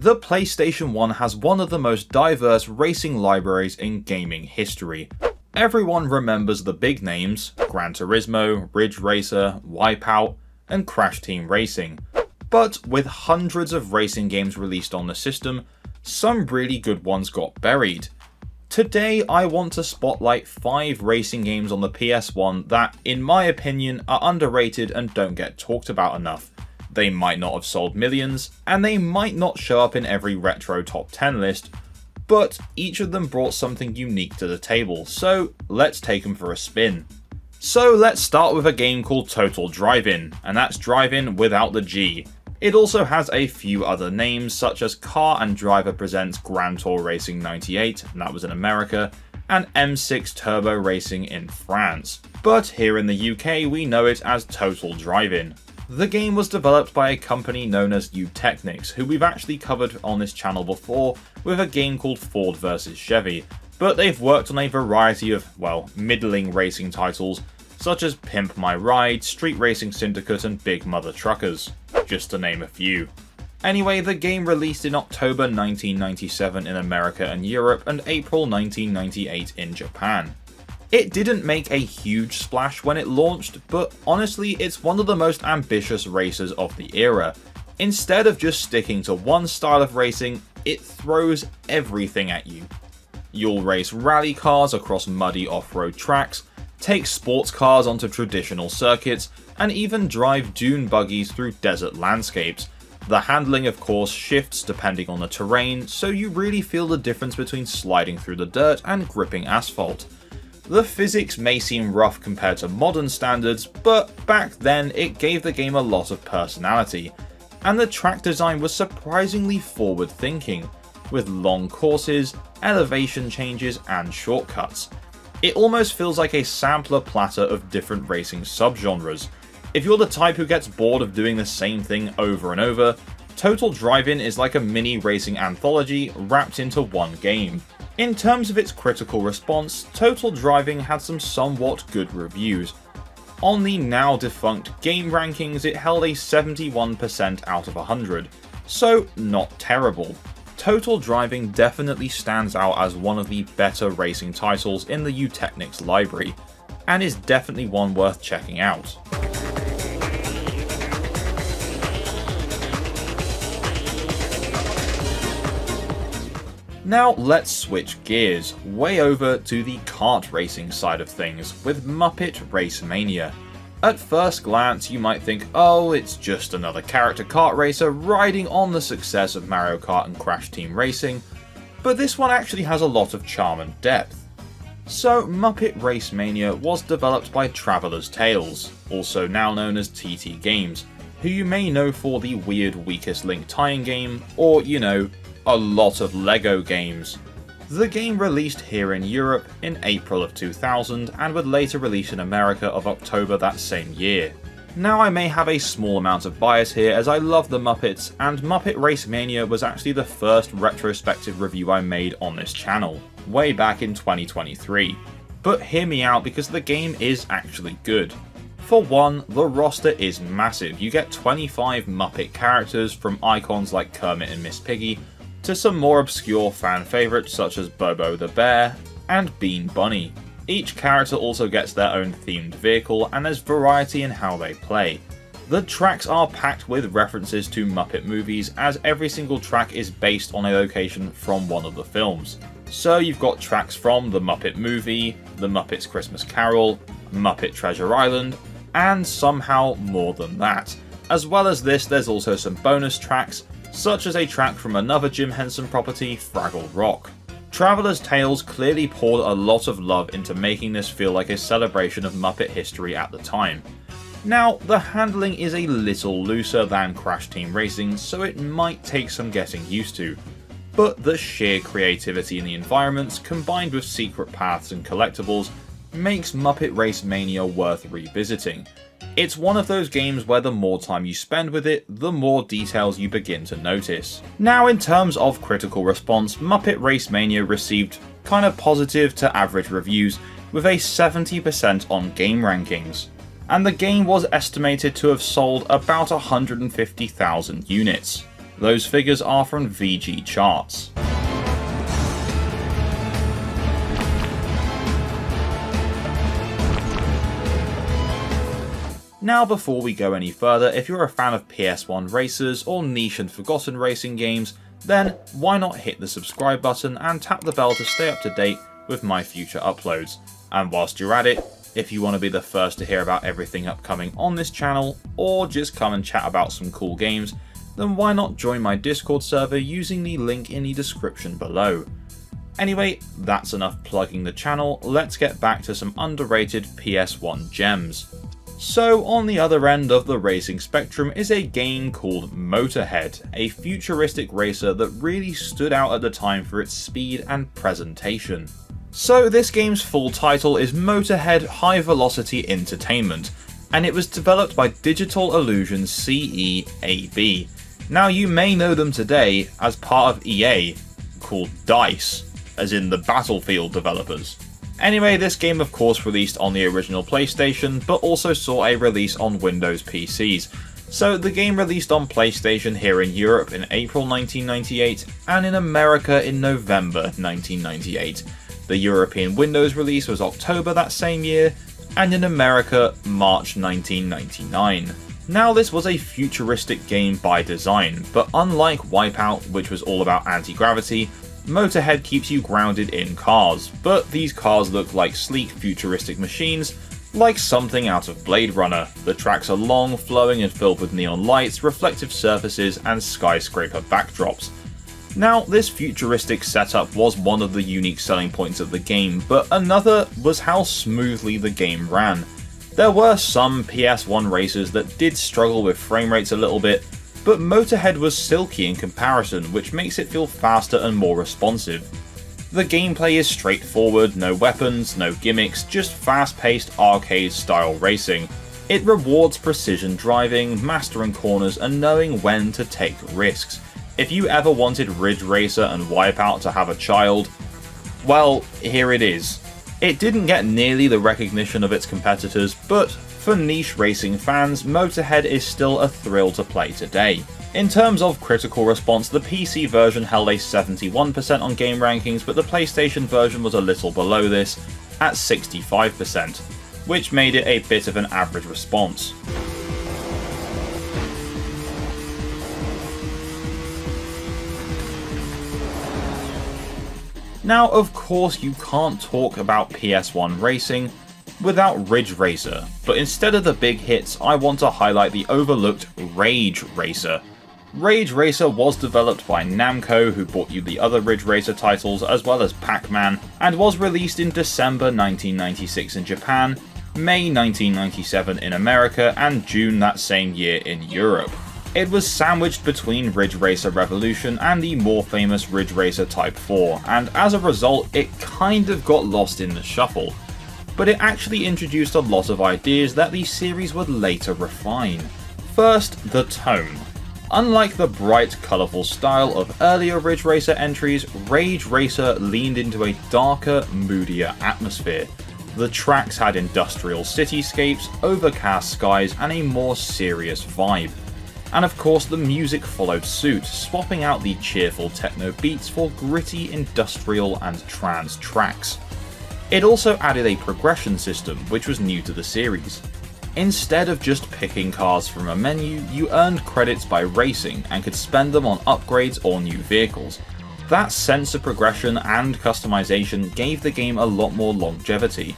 The PlayStation 1 has one of the most diverse racing libraries in gaming history. Everyone remembers the big names, Gran Turismo, Ridge Racer, Wipeout, and Crash Team Racing. But with hundreds of racing games released on the system, some really good ones got buried. Today I want to spotlight 5 racing games on the PS1 that, in my opinion, are underrated and don't get talked about enough. They might not have sold millions, and they might not show up in every retro top 10 list, but each of them brought something unique to the table, so let's take them for a spin. So let's start with a game called Total Drivin, and that's Drivin without the G. It also has a few other names such as Car and Driver Presents Grand Tour Racing 98, and that was in America, and M6 Turbo Racing in France. But here in the UK we know it as Total Drivin. The game was developed by a company known as Technics, who we've actually covered on this channel before with a game called Ford vs Chevy, but they've worked on a variety of, well, middling racing titles such as Pimp My Ride, Street Racing Syndicate and Big Mother Truckers, just to name a few. Anyway, the game released in October 1997 in America and Europe and April 1998 in Japan. It didn't make a huge splash when it launched, but honestly it's one of the most ambitious racers of the era. Instead of just sticking to one style of racing, it throws everything at you. You'll race rally cars across muddy off-road tracks, take sports cars onto traditional circuits, and even drive dune buggies through desert landscapes. The handling of course shifts depending on the terrain, so you really feel the difference between sliding through the dirt and gripping asphalt. The physics may seem rough compared to modern standards, but back then it gave the game a lot of personality, and the track design was surprisingly forward-thinking, with long courses, elevation changes and shortcuts. It almost feels like a sampler platter of different racing subgenres. If you're the type who gets bored of doing the same thing over and over, Total Drivin is like a mini racing anthology wrapped into one game. In terms of its critical response, Total Drivin had some somewhat good reviews. On the now defunct game rankings it held a 71% out of 100, so not terrible. Total Drivin definitely stands out as one of the better racing titles in the Technics library, and is definitely one worth checking out. Now let's switch gears, way over to the kart racing side of things, with Muppet RaceMania. At first glance you might think, oh, it's just another character kart racer riding on the success of Mario Kart and Crash Team Racing, but this one actually has a lot of charm and depth. So Muppet RaceMania was developed by Traveller's Tales, also now known as TT Games, who you may know for the weird Weakest Link tie-in game, or, you know, a lot of LEGO games. The game released here in Europe in April of 2000 and would later release in America of October that same year. Now I may have a small amount of bias here as I love the Muppets, and Muppet RaceMania was actually the first retrospective review I made on this channel, way back in 2023. But hear me out because the game is actually good. For one, the roster is massive. You get 25 Muppet characters, from icons like Kermit and Miss Piggy to some more obscure fan favourites such as Bobo the Bear and Bean Bunny. Each character also gets their own themed vehicle, and there's variety in how they play. The tracks are packed with references to Muppet movies, as every single track is based on a location from one of the films. So you've got tracks from The Muppet Movie, The Muppets Christmas Carol, Muppet Treasure Island, and somehow more than that. As well as this, there's also some bonus tracks, such as a track from another Jim Henson property, Fraggle Rock. Traveller's Tales clearly poured a lot of love into making this feel like a celebration of Muppet history at the time. Now, the handling is a little looser than Crash Team Racing, so it might take some getting used to, but the sheer creativity in the environments, combined with secret paths and collectibles, makes Muppet RaceMania worth revisiting. It's one of those games where the more time you spend with it, the more details you begin to notice. Now, in terms of critical response, Muppet RaceMania received kind of positive to average reviews, with a 70% on game rankings. And the game was estimated to have sold about 150,000 units. Those figures are from VG Charts. Now before we go any further, if you're a fan of PS1 racers or niche and forgotten racing games, then why not hit the subscribe button and tap the bell to stay up to date with my future uploads. And whilst you're at it, if you want to be the first to hear about everything upcoming on this channel, or just come and chat about some cool games, then why not join my Discord server using the link in the description below. Anyway, that's enough plugging the channel, let's get back to some underrated PS1 gems. So on the other end of the racing spectrum is a game called Motorhead, a futuristic racer that really stood out at the time for its speed and presentation. So this game's full title is Motorhead High Velocity Entertainment, and it was developed by Digital Illusion CE AB. Now you may know them today as part of EA, called DICE, as in the Battlefield developers. Anyway, this game of course released on the original PlayStation, but also saw a release on Windows PCs. So the game released on PlayStation here in Europe in April 1998, and in America in November 1998. The European Windows release was October that same year, and in America, March 1999. Now this was a futuristic game by design, but unlike Wipeout, which was all about anti-gravity, Motorhead keeps you grounded in cars, but these cars look like sleek futuristic machines, like something out of Blade Runner. The tracks are long, flowing and filled with neon lights, reflective surfaces and skyscraper backdrops. Now this futuristic setup was one of the unique selling points of the game, but another was how smoothly the game ran. There were some PS1 racers that did struggle with frame rates a little bit, but Motorhead was silky in comparison, which makes it feel faster and more responsive. The gameplay is straightforward, no weapons, no gimmicks, just fast-paced arcade-style racing. It rewards precision driving, mastering corners, and knowing when to take risks. If you ever wanted Ridge Racer and Wipeout to have a child, well, here it is. It didn't get nearly the recognition of its competitors, but for niche racing fans, Motorhead is still a thrill to play today. In terms of critical response, the PC version held a 71% on game rankings, but the PlayStation version was a little below this, at 65%, which made it a bit of an average response. Now, of course, you can't talk about PS1 racing without Ridge Racer, but instead of the big hits, I want to highlight the overlooked Rage Racer. Rage Racer was developed by Namco, who brought you the other Ridge Racer titles as well as Pac-Man, and was released in December 1996 in Japan, May 1997 in America, and June that same year in Europe. It was sandwiched between Ridge Racer Revolution and the more famous Ridge Racer Type 4, and as a result it kind of got lost in the shuffle. But it actually introduced a lot of ideas that the series would later refine. First, the tone. Unlike the bright, colourful style of earlier Ridge Racer entries, Rage Racer leaned into a darker, moodier atmosphere. The tracks had industrial cityscapes, overcast skies, and a more serious vibe. And of course the music followed suit, swapping out the cheerful techno beats for gritty industrial and trance tracks. It also added a progression system, which was new to the series. Instead of just picking cars from a menu, you earned credits by racing and could spend them on upgrades or new vehicles. That sense of progression and customization gave the game a lot more longevity.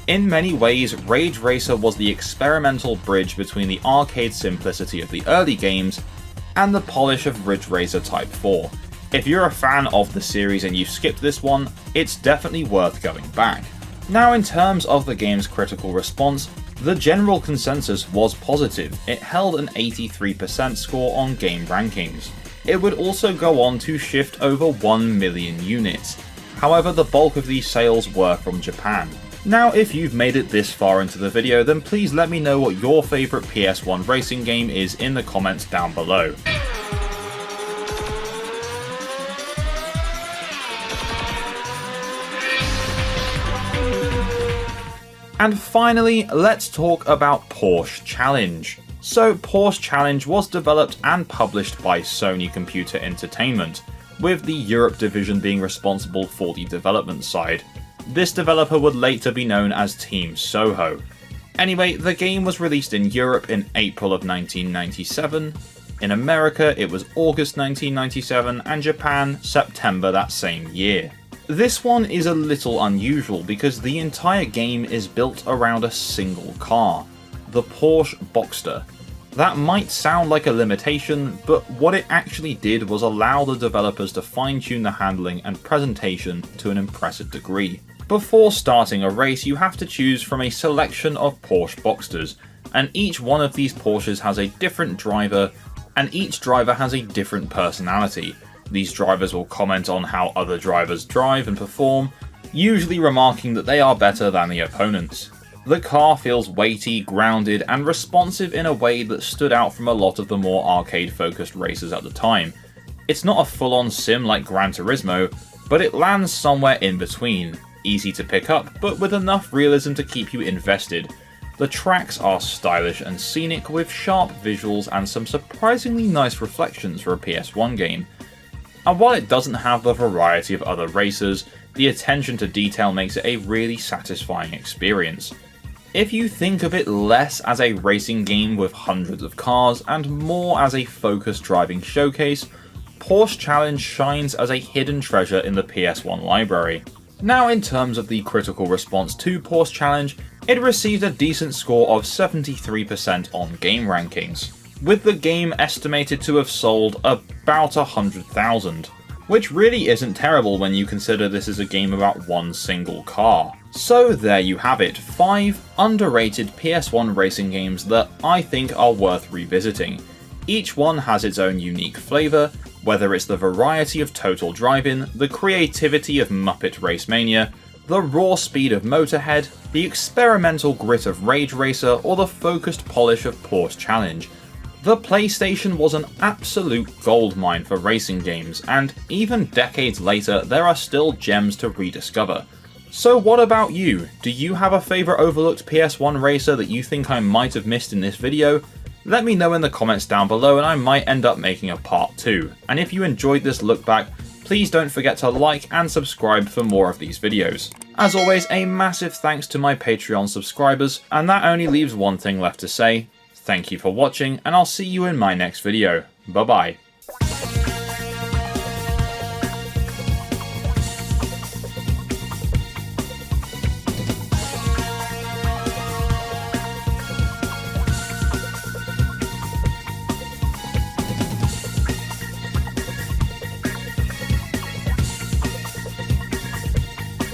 In many ways, Rage Racer was the experimental bridge between the arcade simplicity of the early games and the polish of Ridge Racer Type 4. If you're a fan of the series and you skipped this one, it's definitely worth going back. Now, in terms of the game's critical response, the general consensus was positive. It held an 83% score on game rankings. It would also go on to shift over 1 million units. However, the bulk of these sales were from Japan. Now, if you've made it this far into the video, then please let me know what your favourite PS1 racing game is in the comments down below. And finally, let's talk about Porsche Challenge. So Porsche Challenge was developed and published by Sony Computer Entertainment, with the Europe division being responsible for the development side. This developer would later be known as Team Soho. Anyway, the game was released in Europe in April of 1997, in America it was August 1997, and Japan September that same year. This one is a little unusual because the entire game is built around a single car, the Porsche Boxster. That might sound like a limitation, but what it actually did was allow the developers to fine-tune the handling and presentation to an impressive degree. Before starting a race, you have to choose from a selection of Porsche Boxsters, and each one of these Porsches has a different driver, and each driver has a different personality. These drivers will comment on how other drivers drive and perform, usually remarking that they are better than the opponents. The car feels weighty, grounded, and responsive in a way that stood out from a lot of the more arcade-focused races at the time. It's not a full-on sim like Gran Turismo, but it lands somewhere in between. Easy to pick up, but with enough realism to keep you invested. The tracks are stylish and scenic, with sharp visuals and some surprisingly nice reflections for a PS1 game. And while it doesn't have the variety of other racers, the attention to detail makes it a really satisfying experience. If you think of it less as a racing game with hundreds of cars and more as a focused driving showcase, Porsche Challenge shines as a hidden treasure in the PS1 library. Now, in terms of the critical response to Porsche Challenge, it received a decent score of 73% on game rankings, with the game estimated to have sold about 100,000, which really isn't terrible when you consider this is a game about one single car. So there you have it, 5 underrated PS1 racing games that I think are worth revisiting. Each one has its own unique flavour, whether it's the variety of Total Drivin, the creativity of Muppet RaceMania, the raw speed of Motorhead, the experimental grit of Rage Racer, or the focused polish of Porsche Challenge. The PlayStation was an absolute goldmine for racing games, and even decades later there are still gems to rediscover. So what about you? Do you have a favourite overlooked PS1 racer that you think I might have missed in this video? Let me know in the comments down below and I might end up making a part 2. And if you enjoyed this look back, please don't forget to like and subscribe for more of these videos. As always, a massive thanks to my Patreon subscribers, and that only leaves one thing left to say. Thank you for watching, and I'll see you in my next video. Bye bye.